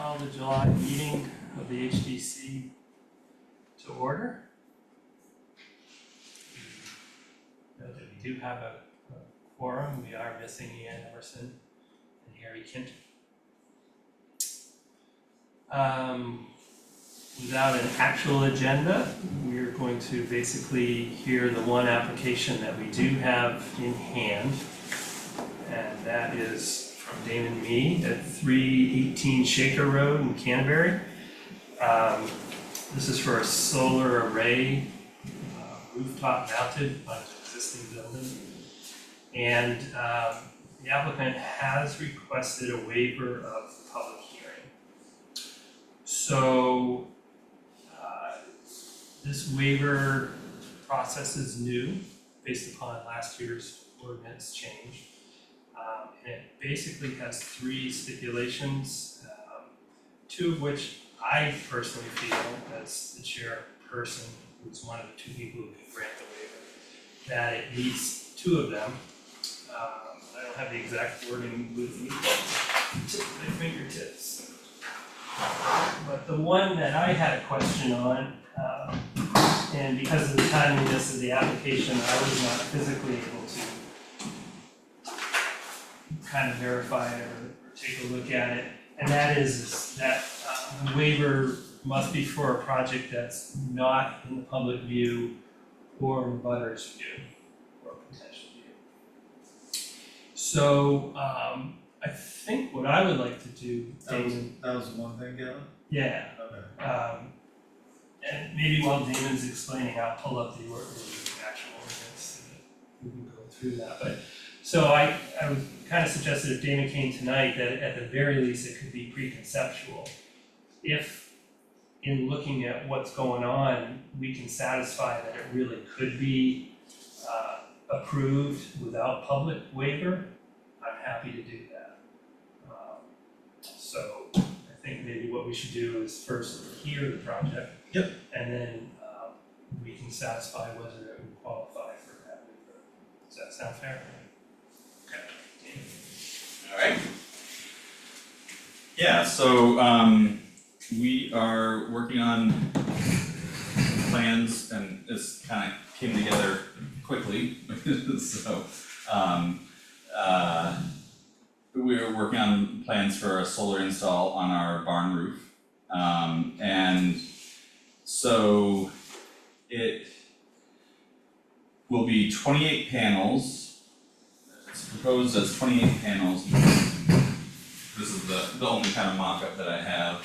call the July meeting of the HDC to order. Note that we do have a quorum. We are missing Ian Emerson and Harry Kinter. Without an actual agenda, we're going to basically hear the one application that we do have in hand, and that is from Damon Me at 318 Shaker Road in Canterbury. This is for a solar array, rooftop mounted on an existing building. And the applicant has requested a waiver of the public hearing. So this waiver process is new based upon last year's ordinance change. And it basically has three stipulations, two of which I personally feel, as the chairperson, who's one of the two people who can grant the waiver, that it meets two of them. I don't have the exact wording with me, tip of my fingertips. But the one that I had a question on, and because of the timeliness of the application, I was not physically able to kind of verify it or take a look at it. And that is that the waiver must be for a project that's not in the public view or butters view or potential view. So I think what I would like to do, Damon. That was one thing, Gavin? Yeah. Okay. And maybe while Damon's explaining, I'll pull up the actual ordinance so that we can go through that. But so I would kind of suggested if Damon came tonight that at the very least it could be pre-conceptual. If in looking at what's going on, we can satisfy that it really could be approved without public waiver, I'm happy to do that. So I think maybe what we should do is first hear the project. Yep. And then we can satisfy whether it would qualify for that waiver. Does that sound fair? Okay. Alright. Yeah, so we are working on plans, and this kind of came together quickly. So we were working on plans for a solar install on our barn roof. And so it will be 28 panels. It's proposed as 28 panels. This is the only kind of mock-up that I have.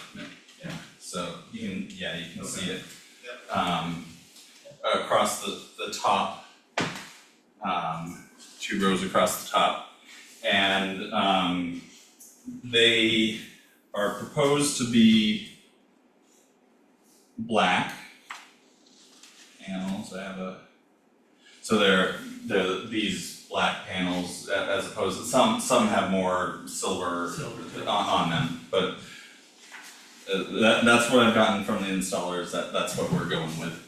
Yeah. So you can see it. Yep. Across the top, two rows across the top. And they are proposed to be black panels. So they're these black panels as opposed to some have more silver on them, but that's what I've gotten from the installers. That's what we're going with.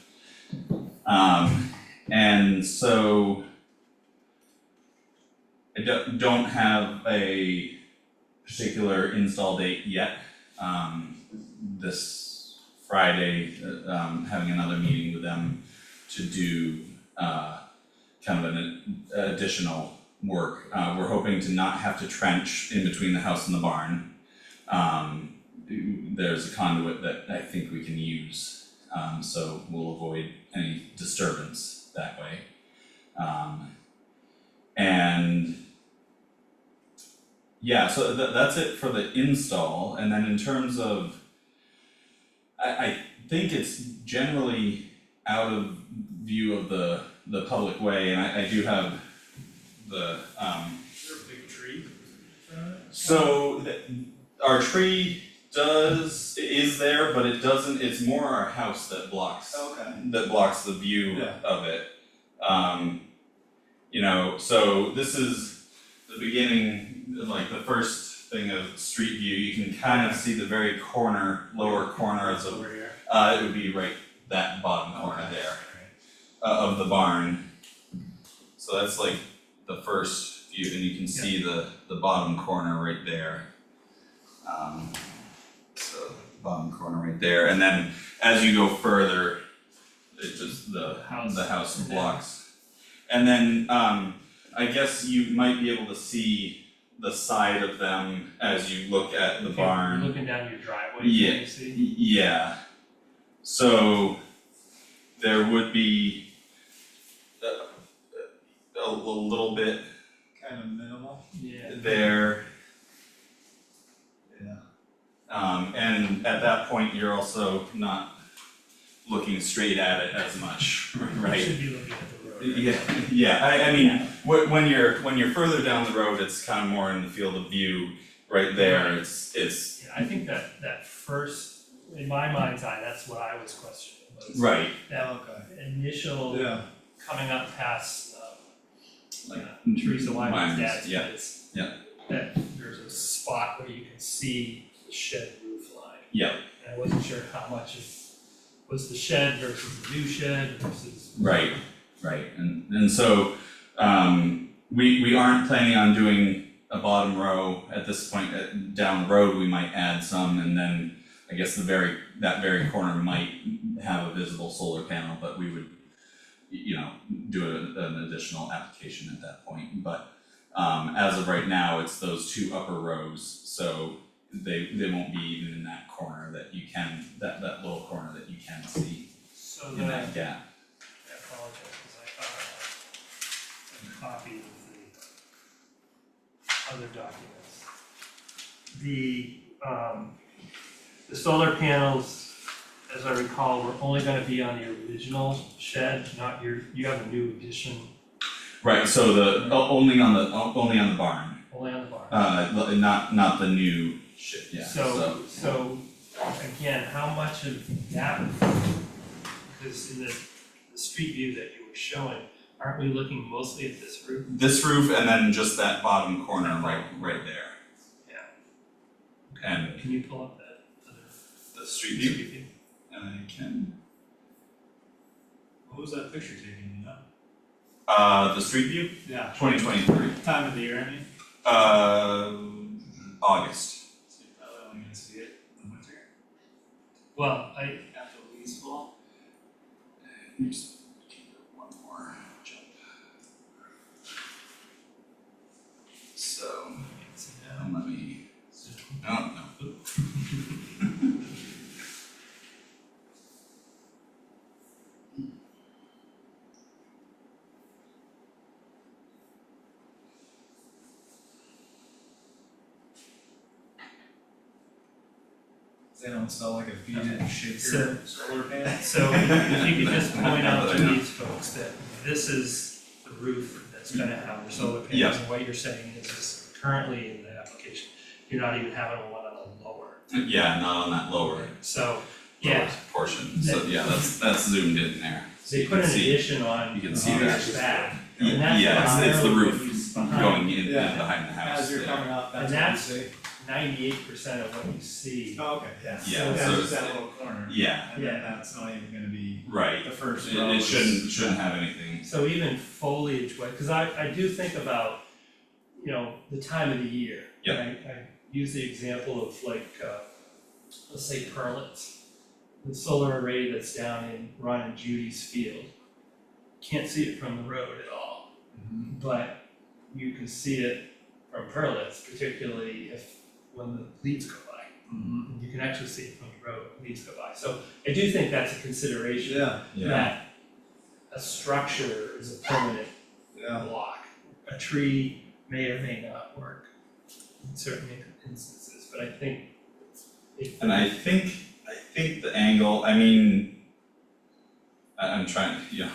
And so I don't have a particular install date yet. This Friday, having another meeting with them to do kind of an additional work. We're hoping to not have to trench in between the house and the barn. There's a conduit that I think we can use, so we'll avoid any disturbance that way. And yeah, so that's it for the install. And then in terms of, I think it's generally out of view of the public way, and I do have the Is there a big tree? so our tree is there, but it doesn't, it's more our house that blocks the view of it. You know, so this is the beginning, like the first thing of street view. You can kind of see the very lower corner of Over here. it would be right that bottom corner there of the barn. So that's like the first view, and you can see the bottom corner right there. So bottom corner right there, and then as you go further, it just, the house blocks. And then, I guess you might be able to see the side of them as you look at the Okay, barn. you're looking down your driveway, Yeah. can you see? Yeah, so there would be a little bit Kind of minimal. Yeah. there. Yeah. And at that point, you're also not looking straight at it as much, You right? should be looking at the road. Right? Yeah, I mean, when you're further down the road, it's kind of more in the field of view, right there, it's, Yeah, I think that first, in my mind's eye, that's what I was questioning, was right, that Okay. initial Yeah. coming up past, like. Teresa Wyman's dad's Yeah, place. yeah. That there's a spot where you can see the shed roof line. Yeah. And I wasn't sure how much was the shed versus the new shed versus. Right, and so, we aren't planning on doing a bottom row at this point, down the road, we might add some, and then I guess that very corner might have a visible solar panel, but we would, do an additional application at that point, but, as of right now, it's those two upper rows, so they won't be even in that corner that you can, that little corner that you can see So in that gap. I apologize, because I thought I had a copy of the other documents. The solar panels, as I recall, were only gonna be on the original shed, not you have a new addition, Right, so only on the barn, only on the barn. not the new shit, yeah, So again, how much of that, because in the street view that you were showing, aren't we looking mostly at this roof? this roof and then just that bottom corner right there. Yeah. And Can you pull up that other the street view, street view? I can, What was that picture taken, you know? the street view, Yeah. 2023, Time of the year, I mean? August. So you're probably only gonna see it in the winter, Well, after the leaves fall. Let me just give it one more jump. So, let me, no. They don't sell like a beaded shaker So- solar panel? so if you could just point out to I know. these folks that this is the roof that's gonna have the solar panels. Yeah. And what you're saying is currently in the application, you're not even having one on the lower. Yeah, not on that lower So, yeah, portion, so yeah, that's zoomed in there. So they you put can an see- addition on you can on see the that. back. And that's Yeah, it's the primarily roof what is behind. going in Yeah. behind the house As you're there. coming up, And that's what you see. 98% of what you see. Oh, okay, yeah. Yeah, That's so just that little corner. Yeah, And then that's not even gonna be right, the first it row. it is- shouldn't have anything, So even foliage, because I do think about, the time of the year. Yep. I use the example of like, let's say perlits. The solar array that's down in Ron and Judy's field, can't see it from the road at all, Mhm. but you can see it from perlits, particularly when the leaves go by. Mhm. You can actually see it from the road, when leaves go by. So I do think that's a consideration. Yeah, That a structure is a permanent yeah. block. A tree may or may not work in certain instances, but I think and I think the angle, I mean, I'm trying, you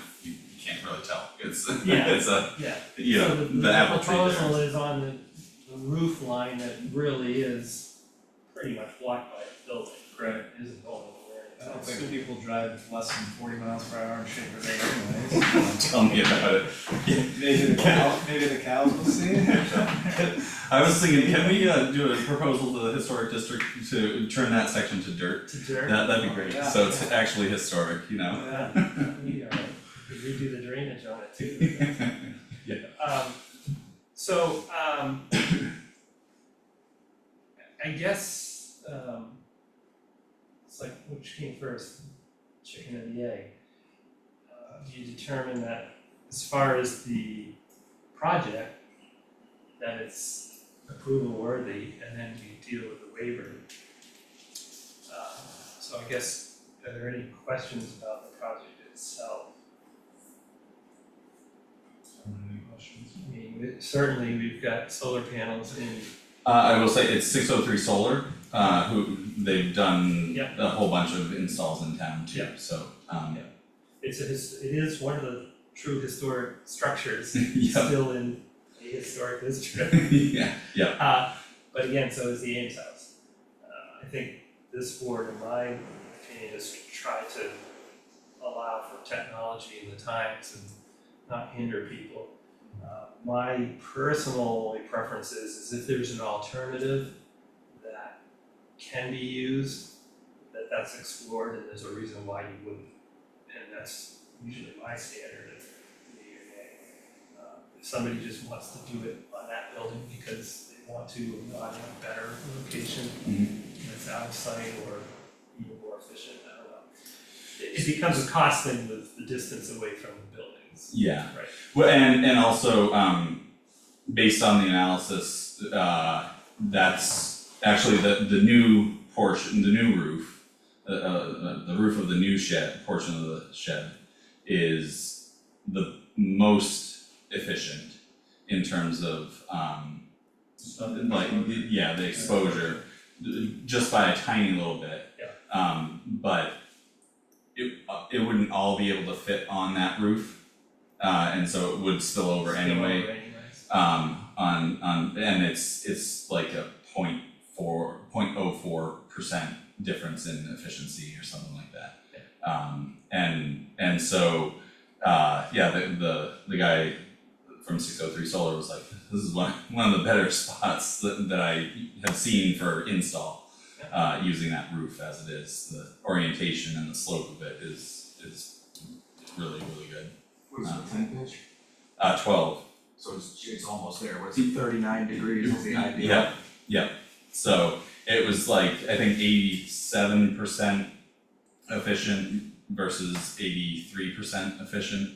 can't really tell, it's Yeah. it's a, yeah. So the apple tree there. proposal is on the roof line that really is pretty much blocked by a building. Right. Isn't going anywhere. I don't think people drive less than 40 miles per hour in shaker day anyways. Tell me about it. Maybe the cows will see it. I was thinking, can we do a proposal to the historic district to turn that section to dirt? To dirt. That'd be great, Yeah. so it's actually historic, Yeah, we are, we redo the drainage on it too. So, I guess, it's like, which came first, chicken and the egg? You determine that as far as the project, that it's approval worthy, and then you deal with the waiver. So I guess, are there any questions about the project itself? Any questions? I mean, certainly we've got solar panels in, I will say it's 603 Solar, who, they've done Yep. a whole bunch of installs in town too, Yep. so, Yep. it is one of the true historic structures Yep. still in a historic district. yeah, But again, so is the Ames house. I think this board, in my opinion, has tried to allow for technology in the times and not hinder people. My personal preference is if there's an alternative that can be used, that's explored and there's a reason why you wouldn't. And that's usually my standard at the EA. If somebody just wants to do it on that building because they want to, not in a better location that's out of sight or even more efficient, I don't know. It becomes a cost thing with the distance away from the buildings. yeah. Right. Well, and also, based on the analysis, that's actually the new portion, the new roof, the roof of the new shed, portion of the shed, is the most efficient in terms of, the exposure, just by a tiny little bit. Yeah. But it wouldn't all be able to fit on that roof. And so it would spill over anyway. And it's like a 0.04% difference in efficiency or something like that. And so the guy from 603 Solar was like, this is one of the better spots that I have seen for install, using that roof as it is. The orientation and the slope of it is really, really good. What is it, 10 pitch? 12. So it's almost there, what's it, 39 degrees is the ideal? Yep. So it was like, I think 87% efficient versus 83% efficient.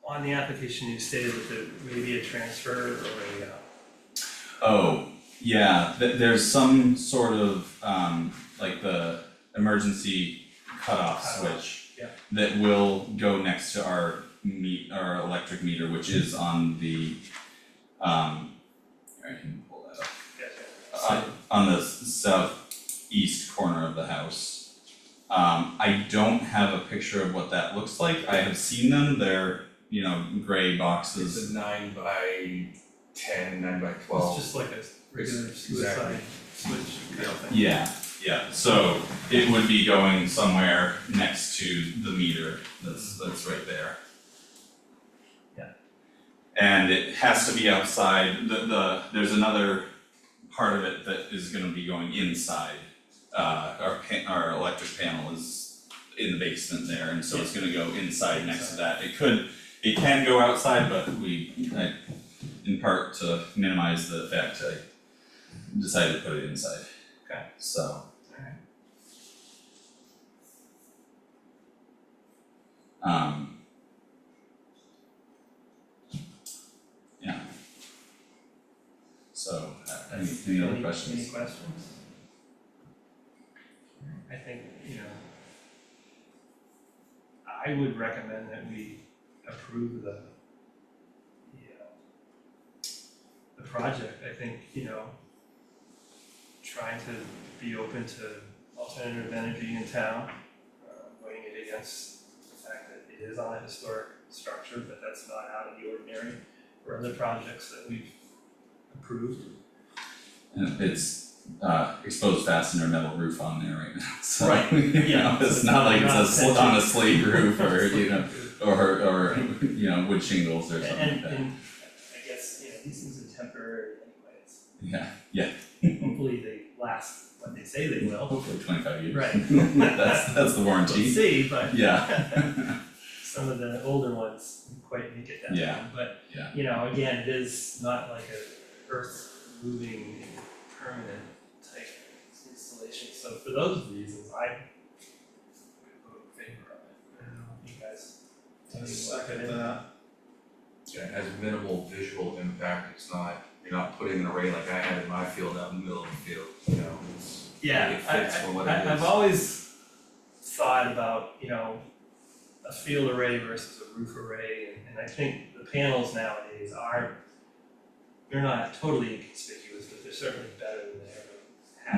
On the application, you stated that there may be a transfer or a, Oh, yeah, there's some sort of, like the emergency cutoff switch yeah. that will go next to our electric meter, which is on the, I can pull that up. yes, On the southeast corner of the house. I don't have a picture of what that looks like. I have seen them. They're, gray boxes. It's a 9 by 10, 9 by it's 12. just like a regular suicide switch kind of thing. Yeah, so it would be going somewhere next to the meter that's right there. Yeah. And it has to be outside, there's another part of it that is gonna be going inside. Our electric panel is in the basement there, and so it's gonna go inside next to that. It can go outside, but in part to minimize the effect, I decided to put it inside. Okay. So. Yeah. So, any other questions? Any questions? I think, I would recommend that we approve the project. I think, trying to be open to alternative energy in town, weighing it against the fact that it is on a historic structure, but that's not out of the ordinary for other projects that we've approved. And it's exposed fastener metal roof on there right now, so Right, yeah. it's So not like not it's on a slate roof or wood shingles or something like that. And I guess, these things are temporary anyways. Yeah, Hopefully they last what they say they will. hopefully 25 years. Right. That's the We'll warranty. see, but Yeah. some of the older ones didn't quite make it that Yeah. long. But, Yeah. again, it is not like a earth moving permanent type installation. So for those reasons, I would vote in favor of it. I don't know if you guys. Second that. Yeah, it has minimal visual impact, it's not, you're not putting an array like I had in my field out in the middle of the field, you know, it's, Yeah, it fits for what it is. I've always thought about, a field array versus a roof array, and I think the panels nowadays they're not totally inconspicuous, but they're certainly better than they ever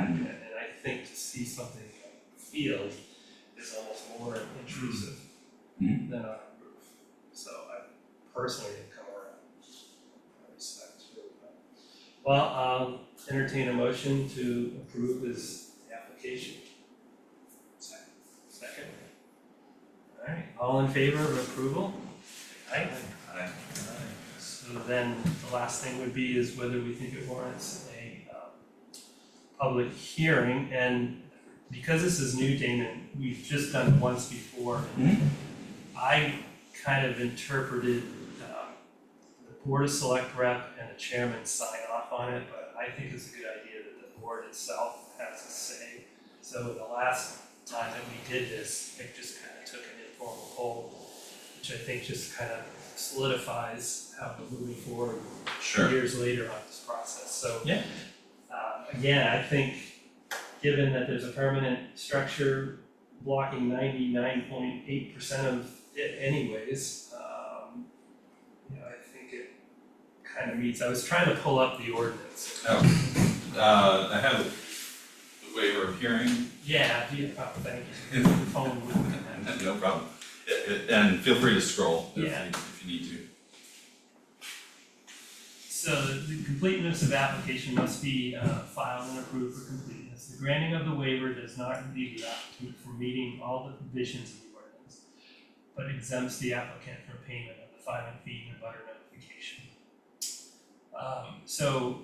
have been, and I think to see something in a field is almost more intrusive Mhm. than on a roof. So I personally have come around. I respect it really well. Well, I'll entertain a motion to approve this application. Second. Alright, all in favor of approval? Aye. I- So then the last thing would be is whether we think it warrants a public hearing, and because this is new, Damon, we've just done it once before. I kind of interpreted the board of select rep and the chairman sign off on it, but I think it's a good idea that the board itself has a say. So the last time that we did this, it just kind of took an informal poll, which I think just kind of solidifies how we're moving forward Sure. years later on this process. So Yeah. again, I think given that there's a permanent structure blocking 99.8% of it anyways, I think it kind of meets. I was trying to pull up the ordinance. I have the waiver of hearing. Yeah, thank you. The phone wouldn't connect. No problem. And feel free to scroll Yeah. if you need to. So the completeness of application must be filed and approved for completeness. The granting of the waiver does not relieve the applicant from meeting all the provisions of the ordinance, but exempts the applicant from payment of the filing fee and butter notification. So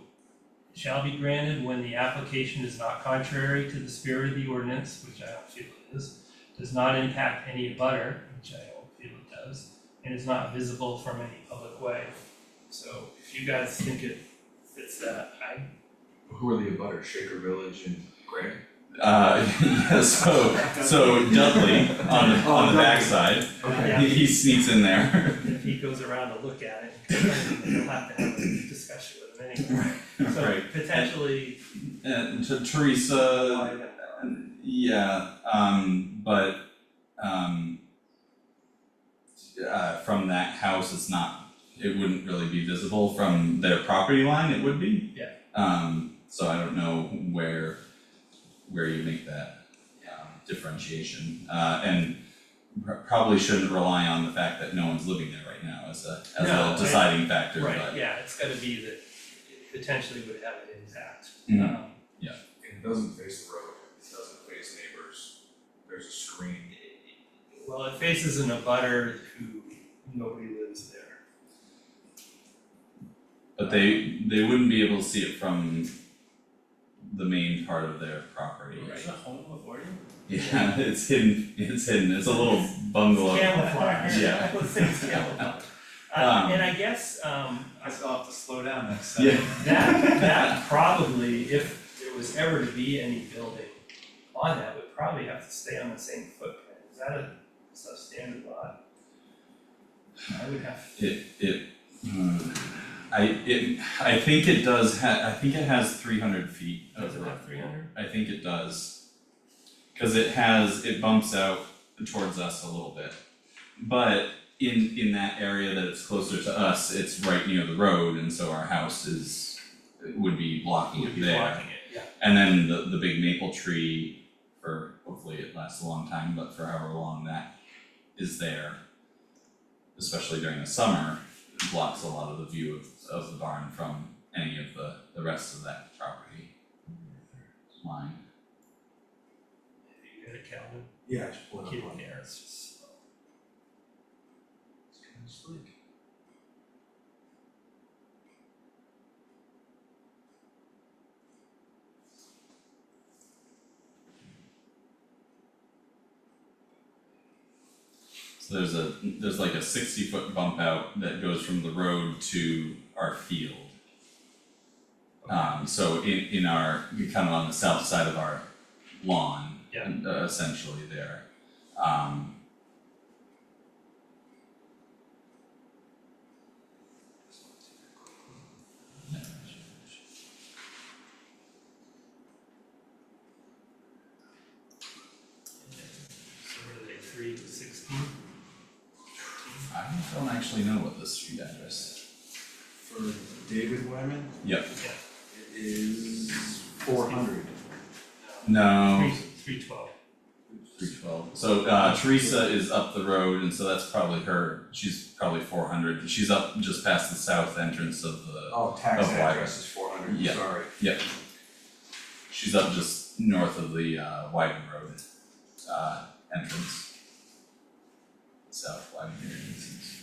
it shall be granted when the application is not contrary to the spirit of the ordinance, which I don't feel it is, does not impact any abutter, which I don't feel it does, and is not visible from any public way. So if you guys think it fits that, Who are the abutters, Shaker Village and Gray? Yeah, so Dudley on the backside, Yeah. he sneaks in there. if he goes around to look at it, he'll have to have a discussion with him anyway. So Right. potentially, And to Teresa, yeah, but from that house, it wouldn't really be visible. From their property line, it would be. Yeah. So I don't know where you make that differentiation, and probably shouldn't rely on the fact that no one's living there right now as No, a deciding factor, right, but. yeah, it's gotta be that it potentially would have an impact. Mhm. It doesn't face the road, it doesn't face neighbors, there's a screen. Well, it faces an abutter who nobody lives there. But they wouldn't be able to see it from the main part of their property, Is right? the home before you? Yeah, it's hidden, it's a little bungalow. Camouflage. Yeah. Let's say it's camouflage. And I guess, I still have to slow down next time. Yeah. that probably, if there was ever to be any building on that, would probably have to stay on the same footprint. Is that a substandard lot? I would have, I think it does I think it has 300 feet does of it road. have 300? I think it does. Cause it bumps out towards us a little bit. But in that area that it's closer to us, it's right near the road, and so our house would be blocking Would it be there. blocking it, yeah. And then the big maple tree, for hopefully it lasts a long time, but for however long that is there, especially during the summer, it blocks a lot of the view of the barn from any of the rest of that property line. You got it, Calvin? Yeah, just pull it Kid up on there, it's just slow. It's kind of sleek. So there's like a 60-foot bump out that goes from the road to our field. So in our, kind of on the south side of our lawn, Yeah. essentially there. So what are they, 3 to 16? I don't actually know what the street address. For David Wyman, Yep. it is 400. No, 312. 312. So Teresa is up the road, and so that's probably her. She's probably 400. She's up just past the south entrance of the. Oh, tax Of Wyman. address is 400, Yeah. sorry. Yep. She's up just north of the Wyden Road entrance. South Wyden entrance.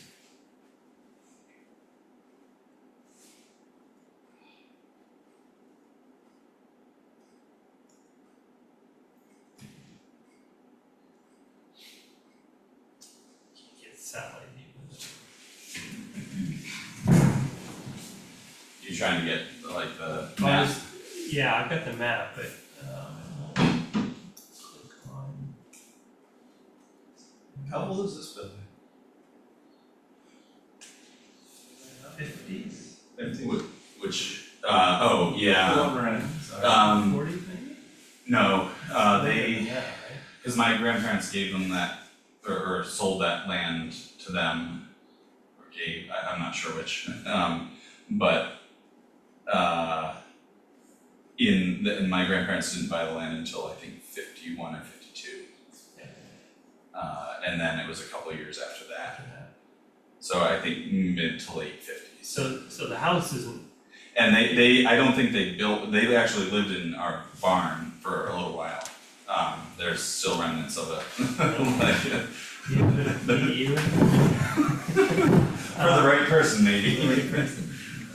Can't get satellite You trying to get like the view. map? Yeah, I've got the map, but click on. How old is this building? 50s? 50? Which oh The yeah. one we're in, sorry. 40s maybe? No, they, Yeah, right? cause my grandparents gave them that, or sold that land to them, or gave, I'm not sure which, but, and my grandparents didn't buy the land until I think 51 or 52. Yeah. And then it was a couple of years after that, After that. so I think mid to late 50s. So the house isn't, And they, I don't think they actually lived in our barn for a little while. There's still remnants of it. Like, you. for the right person, maybe.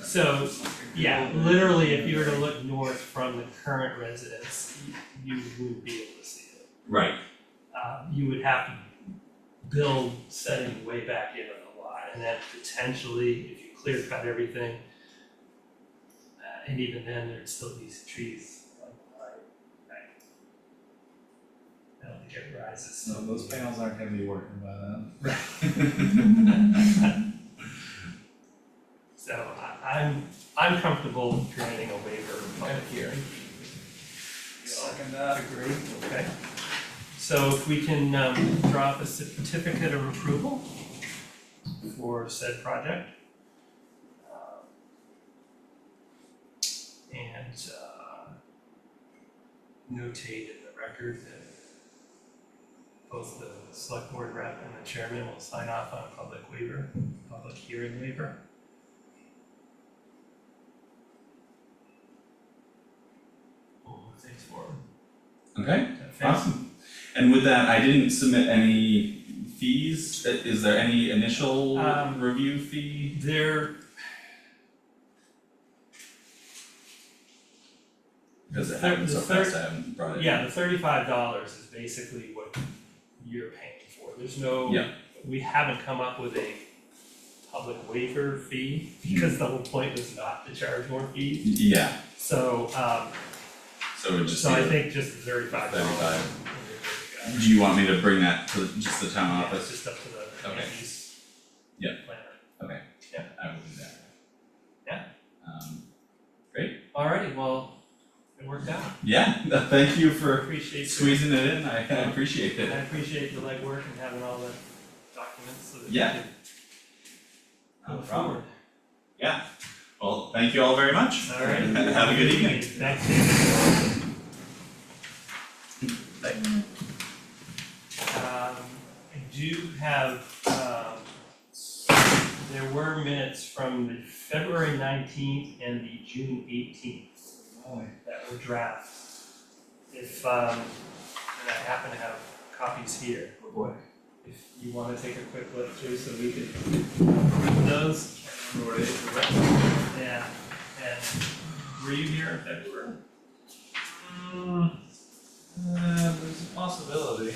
So, yeah, literally, if you were to look north from the current residence, you wouldn't be able to see it. Right. You would have to build setting way back into the lot, and then potentially, if you clear cut everything, and even then, there'd still be some trees on the line. I don't think it rises. No, those panels aren't gonna be working by then. So I'm comfortable granting a waiver of public hearing. Second that. Agree, okay. So if we can draw up a certificate of approval for said project. And notate in the record that both the select board rep and the chairman will sign off on a public waiver, public hearing waiver. We'll move things forward. Okay, Is that fair? awesome. And with that, I didn't submit any fees. Is there any initial review fee? There, Because it happened so The third- fast, I haven't brought it. yeah, the $35 is basically what you're paying for. There's no, Yeah. we haven't come up with a public waiver fee because the whole point was not to charge more fees. Yeah, So, so it would just so I be, think just the $35. 35. Do you want me to bring that to just the town Yeah, it's office? just up to the Okay. use Yeah. planner. I will do that. Yeah. Great. Alrighty, well, it worked out. Yeah, thank you for Appreciate your, squeezing it in. I appreciate I it. appreciate the legwork and having all the documents so that we Yeah. can No go problem. forward. Yeah. Well, thank you all very much. Alright. Have a good evening. Thanks, David. I do have, there were minutes from the February 19th and the June 18th that were drafts. If, and I happen to have copies here. Oh boy. If you wanna take a quick look through so we can approve those. Yeah, and were you here in February? There's a possibility.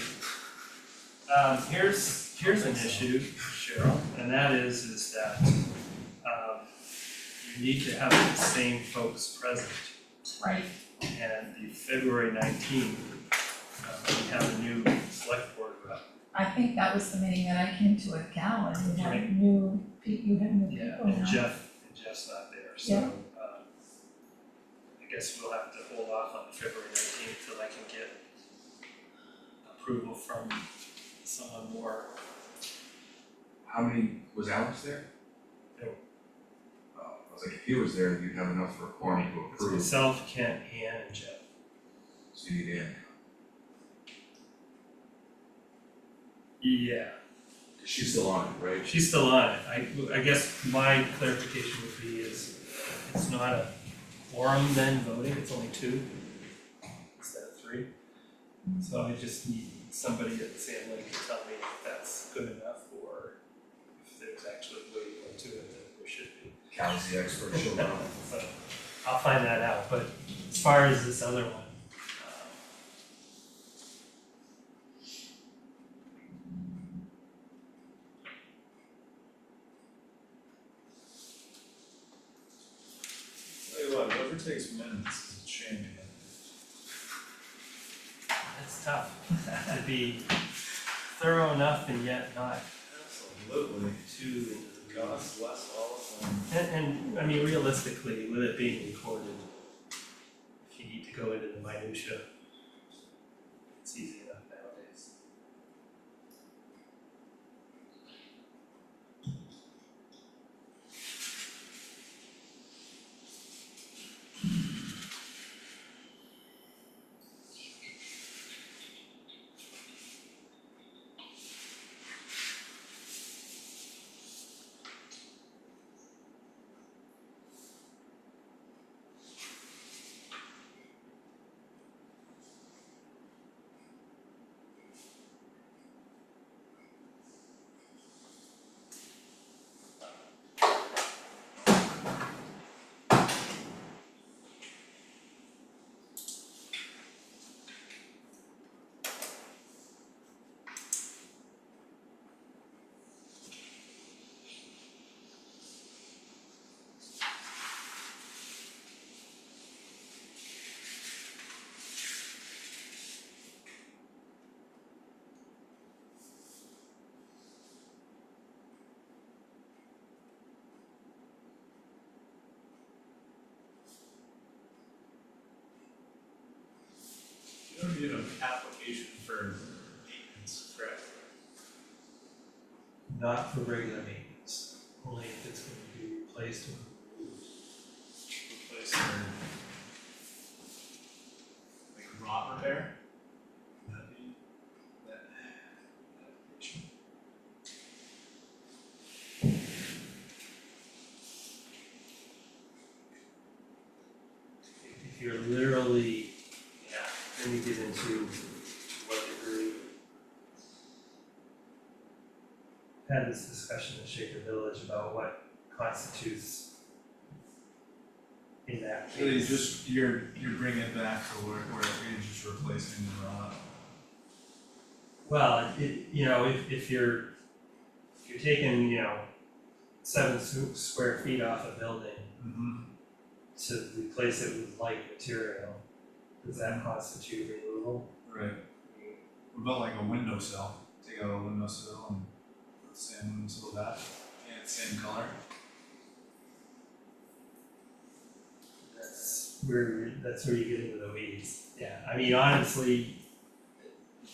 Here's an issue, Cheryl, and that is that you need to have the same folks present right, And the February 19th, we have a new select board rep. I think that was the meeting that I came to with Cal, and you Right. had new you had new Yeah, people and now. Jeff's not there, so, Yeah. I guess we'll have to hold off on February 19th till I can get approval from someone more. How many, was Alex there? No. Oh, I was like, if he was there, you'd have enough for a quorum to It's approve, myself, Kent, Ann, and Jeff. so you need Ann. Yeah, She's still on it, right? she's still on it. I guess my clarification would be is it's not a quorum then voting, it's only 2 instead of 3. So I just need somebody at Sand Lake to tell me if that's good enough or if there's actually way more to it than there should be. Cal's the expert, she'll know. So I'll find that out, but as far as this other one, Tell you what, whoever takes minutes is a champion. it's tough to be thorough enough and yet not Absolutely. too into the God weeds. bless all of them. And I mean, realistically, with it being recorded, if you need to go into the minutia, it's easy enough nowadays. You don't need an application for maintenance, correct? Not for regular maintenance, only if it's going to be replaced or removed. Replace their, like rot repair? That'd be, that application. If you're literally, yeah, then you get into what degree. Had this discussion in Shaker Village about what constitutes in that So you case. just, you're bringing it back to where you're just replacing the rot. Well, you know, if you're taking, 7 square feet off a building Mm-hmm. to replace it with light material, does that constitute removal? Right. What about like a windowsill? Take out a windowsill and put the same windowsill back, and same color? That's where you get into the weeds. Yeah, I mean, honestly,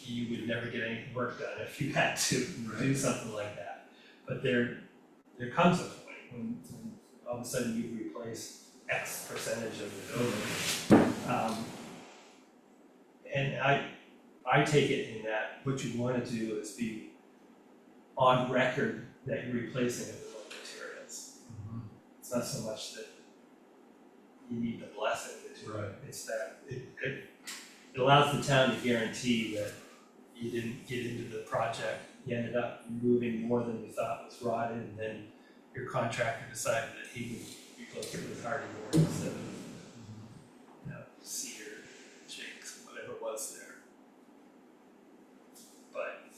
you would never get any work done if you had to do something like that. But there comes a point when all of a sudden you replace X percentage of the building. And I take it in that what you wanna do is be on record that you're replacing it with old materials. It's not so much that you need the blessing to do it, it's that it allows the town to guarantee that you didn't get into the project, you ended up removing more than you thought was rotted, and then your contractor decided that he would replace it with hardy board instead of, cedar, jakes, whatever was there. But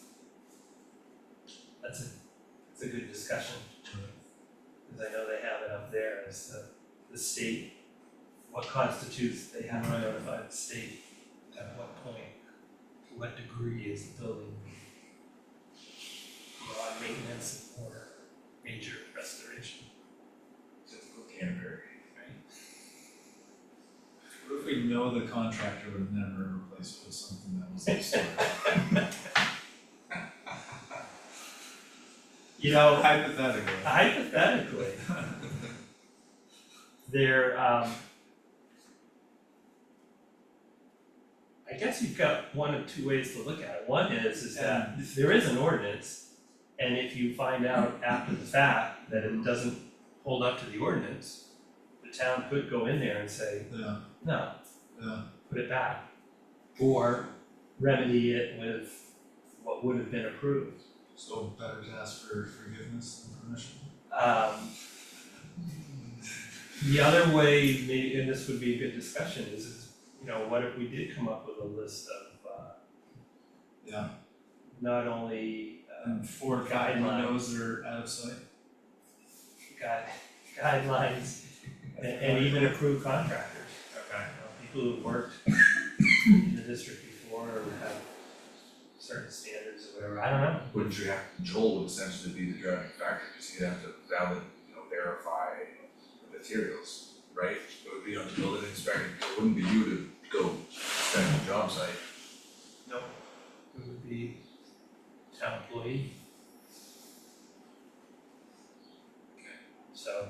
that's a good discussion, because I know they have it up there as the state what constitutes, they have to notify the state at what point, to what degree is the building broad maintenance or major restoration, Typical Canterbury. right? What if we know the contractor would never replace it with something that was historic? You know, Hypothetically. hypothetically, there, I guess you've got one of two ways to look at it. One is that there is an ordinance, and if you find out after the fact that it doesn't hold up to the ordinance, the town could go in there and say, Yeah, no, yeah, put it back. Or remedy it with what would have been approved. so better to ask for forgiveness than permission. The other way, maybe, and this would be a good discussion, is, you know, what if we did come up with a list of, Yeah, not only, and 4 or 5 guidelines. windows are out of sight. guidelines, and even approved contractors. Okay. You know, people who've worked in the district before or have certain standards or whatever, I don't know. Wouldn't you have, Joel would essentially be the driving factor, because he'd have to verify the materials, right? It would be on the building inspector, it wouldn't be you to go inspect the job site. Nope. It would be town employee. So,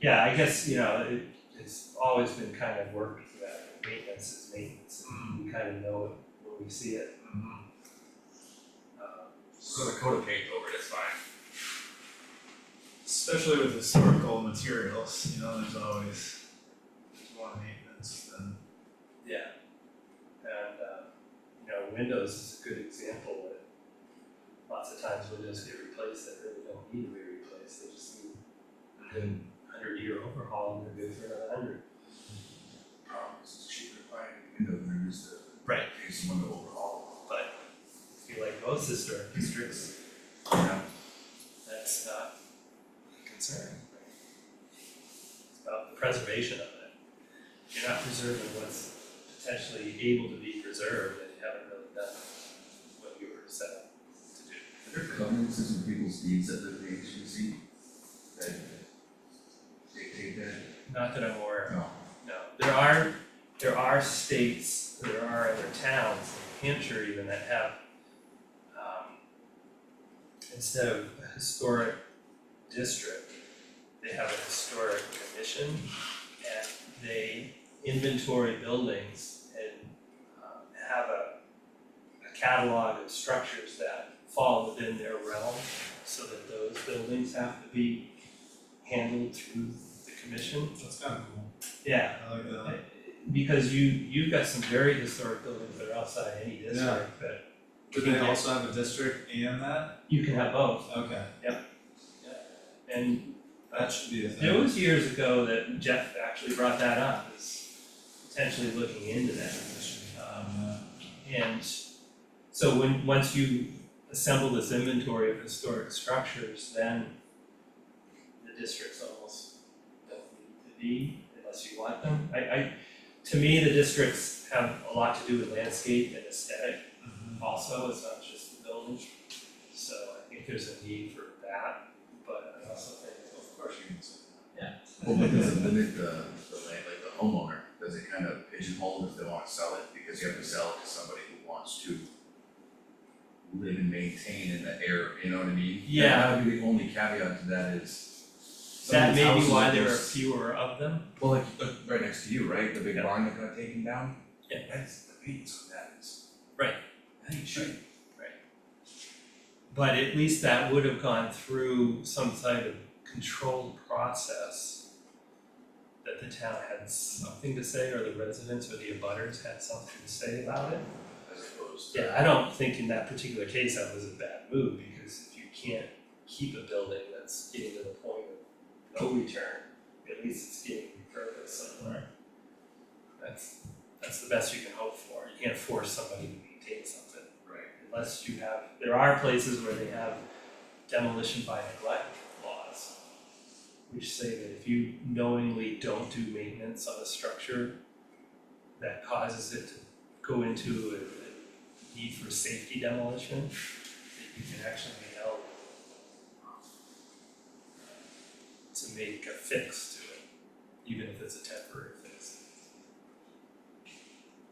yeah, I guess, you know, it's always been kind of worked that maintenance is maintenance, and we kind of know it when we see it. So the coat of paint over it is fine. Especially with historical materials, you know, there's always more maintenance than. Yeah. And, you know, Windows is a good example that lots of times windows get replaced that really don't need to be replaced, they just need a good 100-year overhaul and they're good for another 100. Problem is it's cheaper to buy a window than it is to Right. pay someone to overhaul. But if you like most historic districts, you know, that's not a concern. It's about the preservation of it. If you're not preserving what's potentially able to be preserved, then you haven't really done what you were set up to do. Are there covenants in people's deeds that live in the HBC that dictate that? Not that I'm aware of. No. No, there are states, there are other towns, New Hampshire even, that have, instead of a historic district, they have a historic commission, and they inventory buildings and have a catalog of structures that fall within their realm, so that those buildings have to be handled through the commission. That's kind of cool. Yeah, I like that. because you've got some very historic buildings that are outside any district that Do they also have a district and that? you can have both. Okay, And that should be a thing. it was years ago that Jeff actually brought that up, is potentially looking into that. And so once you assemble this inventory of historic structures, then the districts almost don't need to be unless you want them. To me, the districts have a lot to do with landscape and aesthetic also, it's not just the building. So I think there's a need for that, but I also think, Of course you can say Well, but does it limit the land, like the homeowner, does it kind of pigeonhole if they wanna sell it, because you have to sell it to somebody who wants to live and maintain in the area, you know what I mean? Yeah. That would be the only caveat to that is. that may be someone's why house there are is- fewer of them. Well, like, right next to you, right, the big Yeah. barn that got taken down? Yeah. That's the maintenance on that is. Right. That ain't shit. But at least that would have gone through some type of controlled process that the town had something to say, or the residents or the abutters had something to say about it. As opposed to. Yeah, I don't think in that particular case that was a bad move, because if you can't keep a building that's getting to the point of no return, at least it's getting repurposed somewhere. That's the best you can hope for. You can't force somebody to maintain something. Right. Unless you have, there are places where they have demolition by neglect laws, which say that if you knowingly don't do maintenance on a structure that causes it to go into a need for safety demolition, that you can actually be held to make a fix to it, even if it's a temporary fix.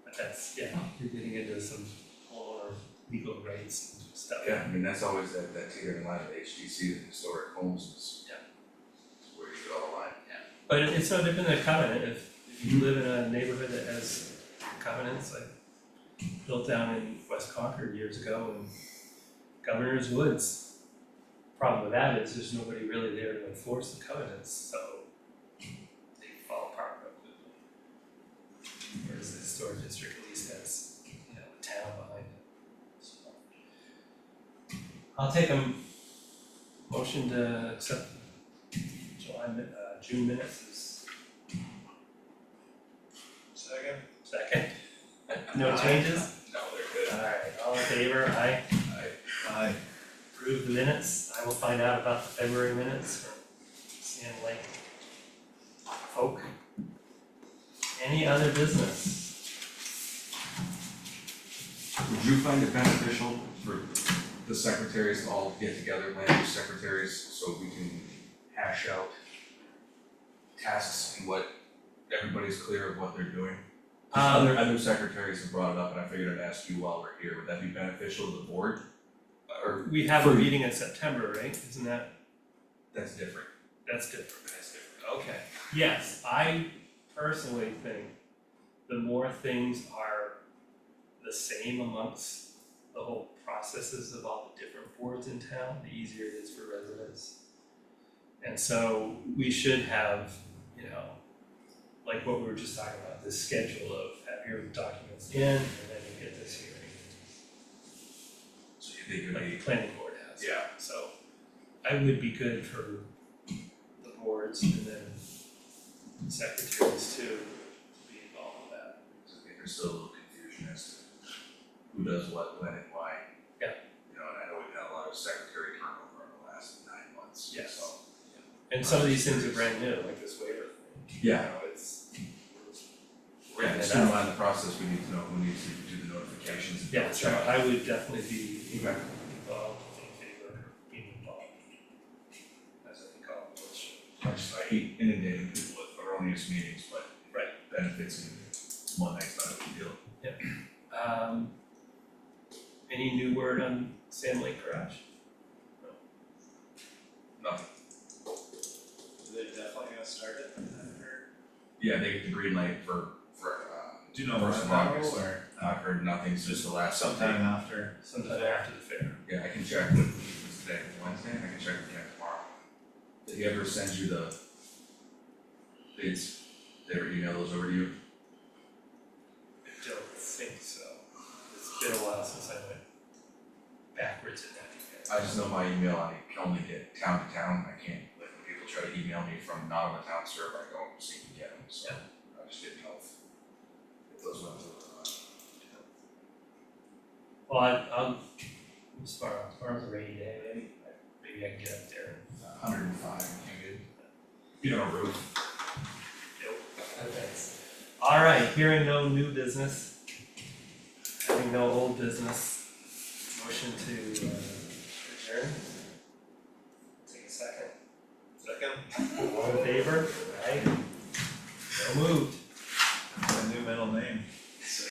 But that's, yeah, you're getting into some more legal rights and stuff. Yeah, I mean, that's always that teetering line of HDC, the historic homes is. Yeah. Is where you draw the line. But it's no different than a covenant, if you live in a neighborhood that has covenants, like built down in West Concord years ago in Governor's Woods. Problem with that is there's nobody really there to enforce the covenants, so they fall apart real quickly. Whereas the historic district at least has, you know, a town behind it, so. I'll take a motion to accept June minutes is second. No changes? No, they're good. Alright, all in favor, aye, Aye. approve the minutes, I will find out about the February minutes from Sand Lake folk. Any other business? Would you find it beneficial for the secretaries to all get together, land use secretaries, so we can hash out tasks and what everybody's clear of what they're doing? Other secretaries have brought it up, and I figured I'd ask you while we're here, would that be beneficial to the board? Or We have a meeting in September, right? Isn't that, that's different? that's different, okay. Yes, I personally think the more things are the same amongst the whole processes of all the different boards in town, the easier it is for residents. And so we should have, you know, like what we were just talking about, this schedule of have your documents in and then you get this hearing, So you think it'd like be, the planning board has. yeah, So I would be good for the boards and then secretaries too, to be involved with that. I think there's still a little confusion as to who does what, when and why. Yeah. You know, and I know we've had a lot of secretary turnover in the last 9 months, Yes. so. And some of these things are brand new, like this waiver thing. Yeah. You know, it's. We're gonna streamline the process, we need to know who needs to do the notifications. and Yeah, so check. I would definitely be Okay. involved in favor of being involved. As I think all of us should. I hate inundating people with erroneous meetings, but Right. benefits and one night's not a big deal. Any new word on Sand Lake Garage? Nothing. They're definitely gonna start it, I've heard. Yeah, they get the green light for Do you know First when of that August. will, or I've heard nothing since the last sometime update. after? Sometime after the fair. Yeah, I can check with, what's today, Wednesday, I can check with Ken tomorrow. Did he ever send you the bids? Did they ever email those over to you? I don't think so. It's been a while since I went backwards in that. I just know my email, I can only get town to town, I can't, like, when people try to email me from not on the town server, I don't seem to get them, so. I just didn't know if those went to, Well, I'll, as far as a rainy day, maybe I can get up there. 105, you good? You know, roof. Thanks. All right, hearing no new business, having no old business, motion to adjourn. Take a second. Second. All in favor? Aye. So moved. A new middle name.